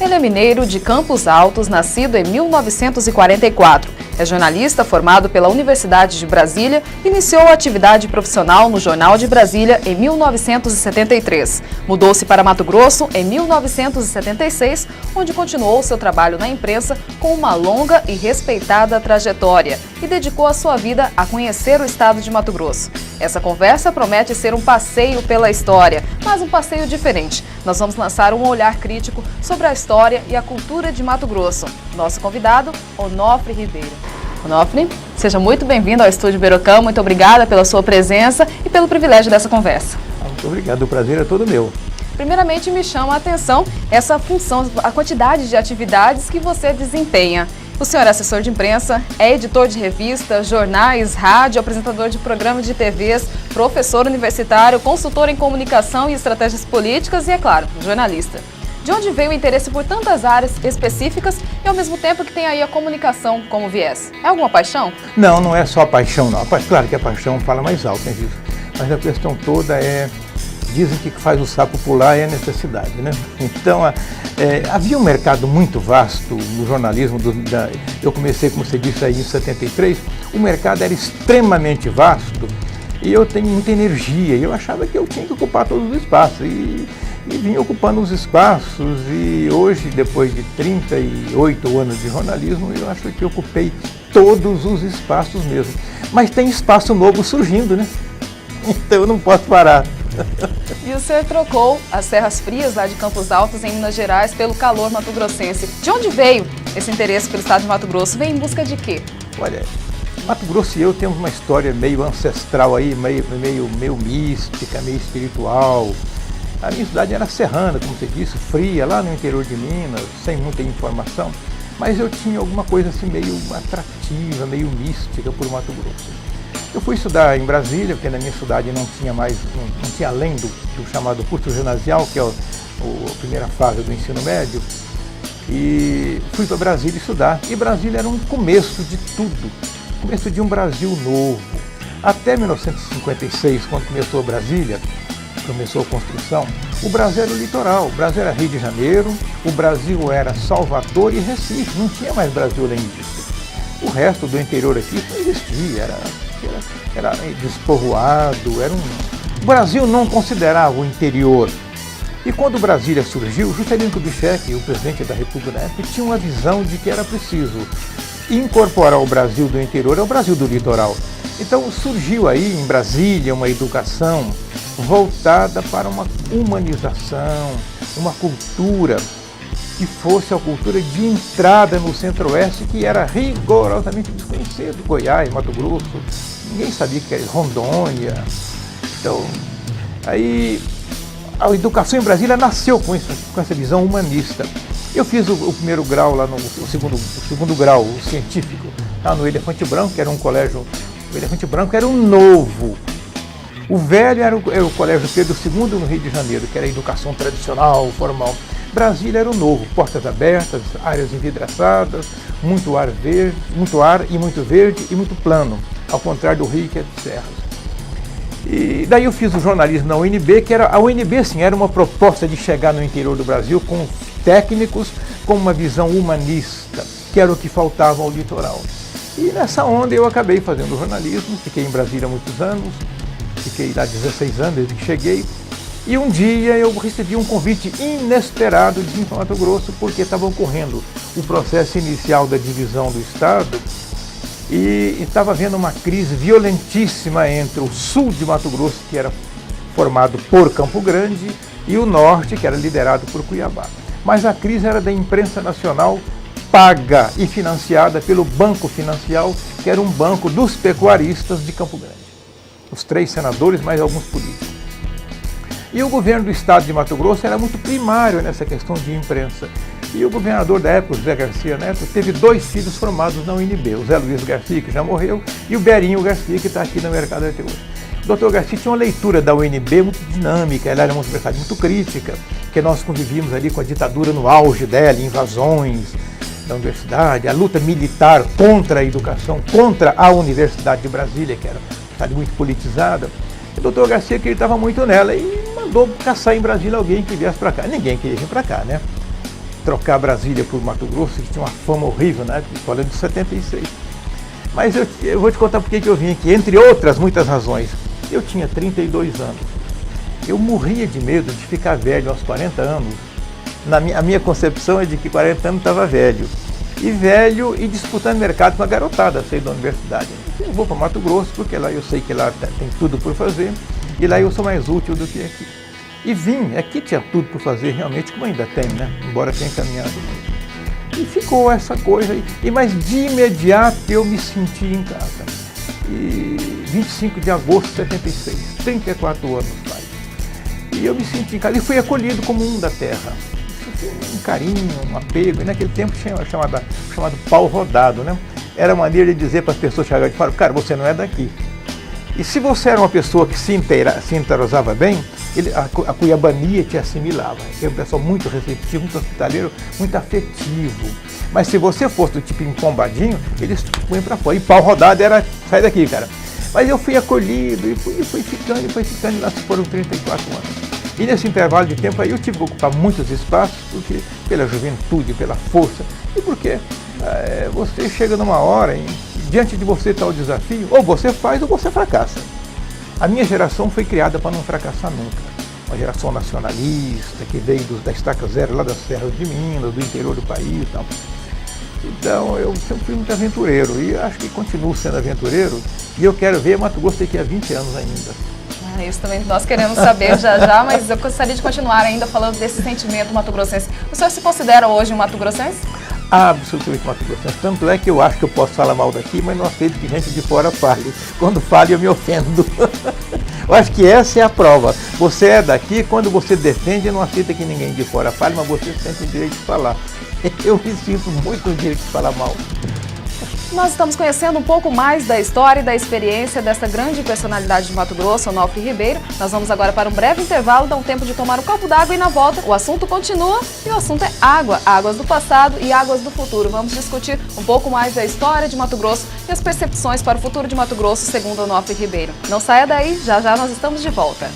Ele é mineiro de Campos Altos, nascido em 1944. É jornalista formado pela Universidade de Brasília e iniciou a atividade profissional no Jornal de Brasília em 1973. Mudou-se para Mato Grosso em 1976, onde continuou seu trabalho na imprensa com uma longa e respeitada trajetória e dedicou a sua vida a conhecer o estado de Mato Grosso. Essa conversa promete ser um passeio pela história, mas um passeio diferente. Nós vamos lançar um olhar crítico sobre a história e a cultura de Mato Grosso. Nosso convidado, Onofre Ribeiro. Onofre, seja muito bem-vindo ao Estúdio Berocão. Muito obrigada pela sua presença e pelo privilégio dessa conversa. Muito obrigado, o prazer é todo meu. Primeiramente, me chama a atenção essa função, a quantidade de atividades que você desempenha. O senhor é assessor de imprensa, é editor de revistas, jornais, rádio, apresentador de programas de TVs, professor universitário, consultor em comunicação e estratégias políticas e, é claro, jornalista. De onde veio o interesse por tantas áreas específicas e, ao mesmo tempo, que tem aí a comunicação como viés? É alguma paixão? Não, não é só a paixão, não. Claro que a paixão fala mais alto, né, Gilson? Mas a questão toda é... Dizem que faz o sapo pular é a necessidade, né? Então, havia um mercado muito vasto no jornalismo. Eu comecei, como você disse, aí em 73. O mercado era extremamente vasto e eu tenho muita energia. E eu achava que eu tinha que ocupar todos os espaços. E vim ocupando os espaços. E hoje, depois de 38 anos de jornalismo, eu acho que ocupei todos os espaços mesmo. Mas tem espaço novo surgindo, né? Então eu não posso parar. E o senhor trocou as Serras Frias lá de Campos Altos, em Minas Gerais, pelo calor mato-grossense. De onde veio esse interesse pelo estado de Mato Grosso? Veio em busca de quê? Olha, Mato Grosso e eu temos uma história meio ancestral aí, meio mística, meio espiritual. A minha cidade era serrana, como você disse, fria, lá no interior de Minas, sem muita informação. Mas eu tinha alguma coisa assim meio atrativa, meio mística por Mato Grosso. Eu fui estudar em Brasília, porque na minha cidade não tinha além do chamado curso ginasial, que é a primeira fase do ensino médio, e fui para Brasília estudar. E Brasília era um começo de tudo, começo de um Brasil novo. Até 1956, quando começou Brasília, começou a construção, o Brasil era o litoral, o Brasil era Rio de Janeiro, o Brasil era Salvador e Recife, não tinha mais Brasil além disso. O resto do interior aqui não existia, era despovoado, O Brasil não considerava o interior. E quando Brasília surgiu, Juscelino Kubitschek, o presidente da República da época, tinha uma visão de que era preciso incorporar o Brasil do interior ao Brasil do litoral. Então surgiu aí em Brasília uma educação voltada para uma humanização, uma cultura que fosse a cultura de entrada no Centro-Oeste, que era rigorosamente desconhecido. Goiás, Mato Grosso, ninguém sabia que era Rondônia. Então, aí a educação em Brasília nasceu com essa visão humanista. Eu fiz o primeiro grau lá, o segundo grau, o científico, lá no Elefante Branco, que era um colégio. O Elefante Branco era um novo. O velho era o Colégio Pedro II no Rio de Janeiro, que era a educação tradicional, formal. Brasília era o novo, portas abertas, áreas envidraçadas, muito ar e muito verde e muito plano, ao contrário do Rio, que é de serras. E daí eu fiz o jornalismo na UNB, que a UNB sim, era uma proposta de chegar no interior do Brasil com técnicos, com uma visão humanista, que era o que faltava ao litoral. E nessa onda eu acabei fazendo jornalismo, fiquei em Brasília há muitos anos, fiquei lá 16 anos desde que cheguei. E um dia eu recebi um convite inesperado de vir para Mato Grosso, porque estava ocorrendo o processo inicial da divisão do Estado e estava havendo uma crise violentíssima entre o sul de Mato Grosso, que era formado por Campo Grande, e o norte, que era liderado por Cuiabá. Mas a crise era da imprensa nacional, paga e financiada pelo Banco Financial, que era um banco dos pecuaristas de Campo Grande. Os 3 senadores, mais alguns políticos. E o governo do estado de Mato Grosso era muito primário nessa questão de imprensa. E o governador da época, José Garcia Neto, teve 2 filhos formados na UNB, o Zé Luiz Garcia, que já morreu, e o Berinho Garcia, que está aqui no mercado até hoje. O Dr. Garcia tinha uma leitura da UNB muito dinâmica, ela era uma universidade muito crítica, que nós convivíamos ali com a ditadura no auge dela, invasões da universidade, a luta militar contra a educação, contra a Universidade de Brasília, que era uma universidade muito politizada. O Dr. Garcia acreditava muito nela e mandou caçar em Brasília alguém que viesse para cá. Ninguém queria vir para cá, né? trocar Brasília por Mato Grosso, que tinha uma fama horrível, né? Falando de 76. Mas eu vou te contar por que eu vim aqui, entre outras muitas razões. Eu tinha 32 anos. Eu morria de medo de ficar velho aos 40 anos. A minha concepção é de que 40 anos estava velho. E disputando mercado com a garotada, saí da universidade. Eu vou para Mato Grosso, porque lá eu sei que lá tem tudo por fazer, e lá eu sou mais útil do que aqui. E vim, aqui tinha tudo por fazer realmente, como ainda tem, né? Embora tenha caminhado muito. E ficou essa coisa aí. Mas de imediato eu me senti em casa. E 25 de agosto de 76, 34 anos faz. E eu me senti em casa e fui acolhido como um da terra. Um carinho, um apego. E naquele tempo tinha chamado pau rodado, né? Era a maneira de dizer para as pessoas chegarem de fora, cara, você não é daqui. E se você era uma pessoa que se entrosava bem, a cuiabania te assimilava. Era um pessoal muito receptivo, muito hospitaleiro, muito afetivo. Mas se você fosse do tipo empombadinho, eles põem para fora. E pau rodado era, sai daqui, cara. Mas eu fui acolhido e fui ficando, e lá se foram 34 anos. E nesse intervalo de tempo aí eu tive que ocupar muitos espaços, porque pela juventude, pela força, e porque você chega numa hora em diante de você está o desafio, ou você faz ou você fracassa. A minha geração foi criada para não fracassar nunca. Uma geração nacionalista, que veio da estaca zero, lá das serras de Minas, do interior do país e tal. Então, eu sempre fui muito aventureiro e acho que continuo sendo aventureiro. E eu quero ver Mato Grosso daqui a 20 anos ainda. Isso também nós queremos saber já, mas eu gostaria de continuar ainda falando desse sentimento mato-grossense. O senhor se considera hoje um mato-grossense? Absolutamente mato-grossense. Tanto é que eu acho que eu posso falar mal daqui, mas não aceito que gente de fora fale. Quando fale, eu me ofendo. Eu acho que essa é a prova. Você é daqui, quando você defende, não aceita que ninguém de fora fale, mas você sente o direito de falar. Eu me sinto muito no direito de falar mal. Nós estamos conhecendo um pouco mais da história e da experiência dessa grande personalidade de Mato Grosso, Onofre Ribeiro. Nós vamos agora para um breve intervalo, dar um tempo de tomar um copo d'água e na volta o assunto continua e o assunto é água, águas do passado e águas do futuro. Vamos discutir um pouco mais da história de Mato Grosso e as percepções para o futuro de Mato Grosso, segundo Onofre Ribeiro. Não saia daí, já já nós estamos de volta.